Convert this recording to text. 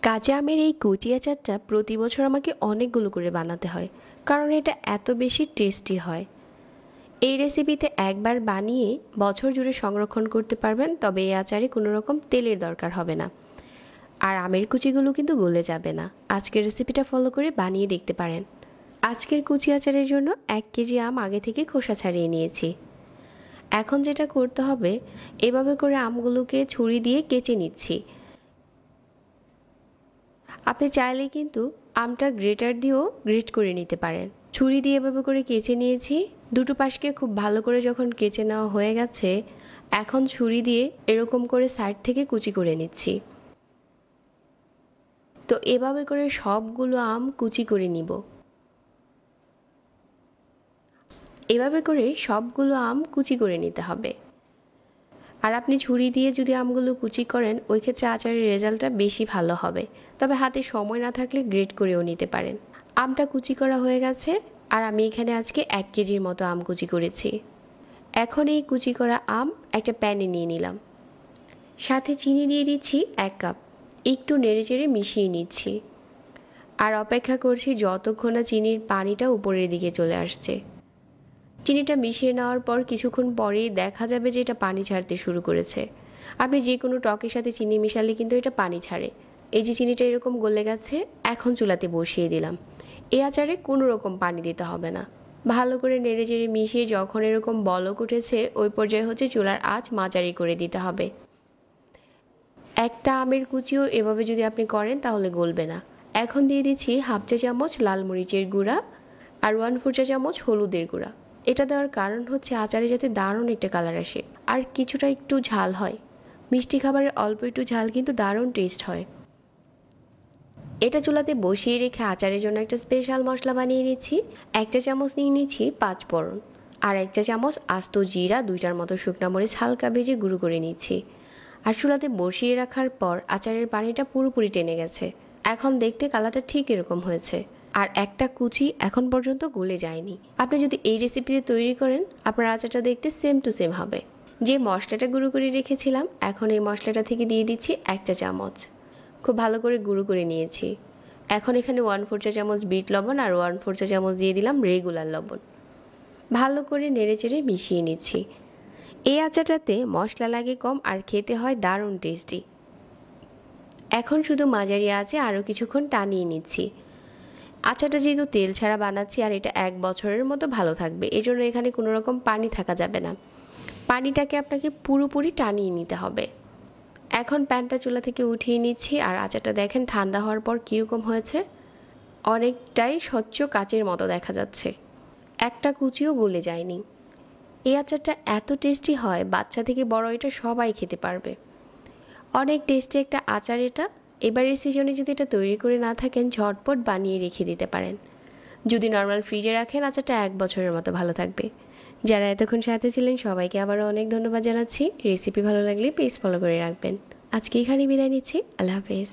কাঁচা আমের এই কুচি আচারটা প্রতি বছর আমাকে অনেকগুলো করে বানাতে হয়, কারণ এটা এত বেশি টেস্টি হয়। এই রেসিপিতে একবার বানিয়ে বছর জুড়ে সংরক্ষণ করতে পারবেন, তবে এই আচারে কোনো রকম তেলের দরকার হবে না, আর আমের কুচিগুলো কিন্তু গলে যাবে না। আজকের রেসিপিটা ফলো করে বানিয়ে দেখতে পারেন। আজকের কুচি আচারের জন্য 1 কেজি আম আগে থেকে খোসা ছাড়িয়ে নিয়েছি। এখন যেটা করতে হবে, এভাবে করে আমগুলোকে ছুরি দিয়ে কেচে নিচ্ছি। আপনি চাইলে কিন্তু আমটা গ্রেটার দিয়েও গ্রেট করে নিতে পারেন। ছুরি দিয়ে এভাবে করে কেচে নিয়েছি। দুটো পাশকে খুব ভালো করে যখন কেচে নেওয়া হয়ে গেছে, এখন ছুরি দিয়ে এরকম করে সাইড থেকে কুচি করে নিচ্ছি। তো এভাবে করে সবগুলো আম কুচি করে নিব। এভাবে করে সবগুলো আম কুচি করে নিতে হবে। আর আপনি ছুরি দিয়ে যদি আমগুলো কুচি করেন, ওই ক্ষেত্রে আচারের রেজাল্টটা বেশি ভালো হবে। তবে হাতে সময় না থাকলে গ্রেট করেও নিতে পারেন। আমটা কুচি করা হয়ে গেছে, আর আমি এখানে আজকে 1 কেজির মতো আম কুচি করেছি। এখন এই কুচি করা আম একটা প্যানে নিয়ে নিলাম। সাথে চিনি দিয়ে দিচ্ছি 1 কাপ। একটু নেড়েচেড়ে মিশিয়ে নিচ্ছি, আর অপেক্ষা করছি যতক্ষণ না চিনির পানিটা উপরের দিকে চলে আসছে। চিনিটা মিশিয়ে নেওয়ার পর কিছুক্ষণ পরেই দেখা যাবে যে এটা পানি ছাড়তে শুরু করেছে। আপনি যে কোনো টকের সাথে চিনি মিশালে কিন্তু এটা পানি ছাড়ে। এই যে চিনিটা এরকম গলে গেছে, এখন চুলাতে বসিয়ে দিলাম। এই আচারে কোনো রকম পানি দিতে হবে না। ভালো করে নেড়েচেড়ে মিশিয়ে যখন এরকম বলক উঠেছে, ওই পর্যায়ে হচ্ছে চুলার আঁচ মাঝারি করে দিতে হবে। একটা আমের কুচিও এভাবে যদি আপনি করেন তাহলে গলবে না। এখন দিয়ে দিচ্ছি 1/2 চা চামচ লাল মরিচের গুঁড়া আর 1/4 চা চামচ হলুদের গুঁড়া। এটা দেওয়ার কারণ হচ্ছে আচারে যাতে দারুণ একটা কালার আসে, আর কিছুটা একটু ঝাল হয়। মিষ্টি খাবারের অল্প একটু ঝাল কিন্তু দারুণ টেস্ট হয়। এটা চুলাতে বসিয়ে রেখে আচারের জন্য একটা স্পেশাল মশলা বানিয়ে নিচ্ছি। 1 চা চামচ নিয়ে নিচ্ছি 5 ফোড়ন, আর 1 চা চামচ আস্ত জিরা, 2টার মতো শুকনা মরিচ হালকা ভেজে গুঁড়ো করে নিচ্ছি। আর চুলাতে বসিয়ে রাখার পর আচারের পানিটা পুরোপুরি টেনে গেছে। এখন দেখতে কালারটা ঠিক এরকম হয়েছে, আর একটা কুচি এখন পর্যন্ত গলে যায়নি। আপনি যদি এই রেসিপিতে তৈরি করেন, আপনার আচারটা দেখতে সেম টু সেম হবে। যে মশলাটা গুঁড়ো করে রেখেছিলাম, এখন এই মশলাটা থেকে দিয়ে দিচ্ছি 1 চা চামচ। খুব ভালো করে গুঁড়ো করে নিয়েছি। এখন এখানে 1/4 চা চামচ বিট লবণ আর 1/4 চা চামচ দিয়ে দিলাম রেগুলার লবণ। ভালো করে নেড়েচেড়ে মিশিয়ে নিচ্ছি। এই আচারটাতে মশলা লাগে কম, আর খেতে হয় দারুণ টেস্টি। এখন শুধু মাঝারি আঁচে আরও কিছুক্ষণ টানিয়ে নিচ্ছি। আচারটা যেহেতু তেল ছাড়া বানাচ্ছি, আর এটা 1 বছরের মতো ভালো থাকবে, এজন্য এখানে কোনো রকম পানি থাকা যাবে না। পানিটাকে আপনাকে পুরোপুরি টানিয়ে নিতে হবে। এখন প্যানটা চুলা থেকে উঠিয়ে নিচ্ছি, আর আচারটা দেখেন ঠান্ডা হওয়ার পর কীরকম হয়েছে। অনেকটাই স্বচ্ছ কাচের মতো দেখা যাচ্ছে, একটা কুচিও গলে যায়নি। এই আচারটা এত টেস্টি হয়, বাচ্চা থেকে বড় এটা সবাই খেতে পারবে। অনেক টেস্টি একটা আচার এটা। এবারের সিজনে যদি এটা তৈরি করে না থাকেন, ঝটপট বানিয়ে রেখে দিতে পারেন। যদি নর্মাল ফ্রিজে রাখেন, আচারটা 1 বছরের মতো ভালো থাকবে। যারা এতক্ষণ সাথে ছিলেন সবাইকে আবারও অনেক ধন্যবাদ জানাচ্ছি। রেসিপি ভালো লাগলে প্লিজ ফলো করে রাখবেন। আজকে এখানেই বিদায় নিচ্ছি। আল্লাহ হাফেজ।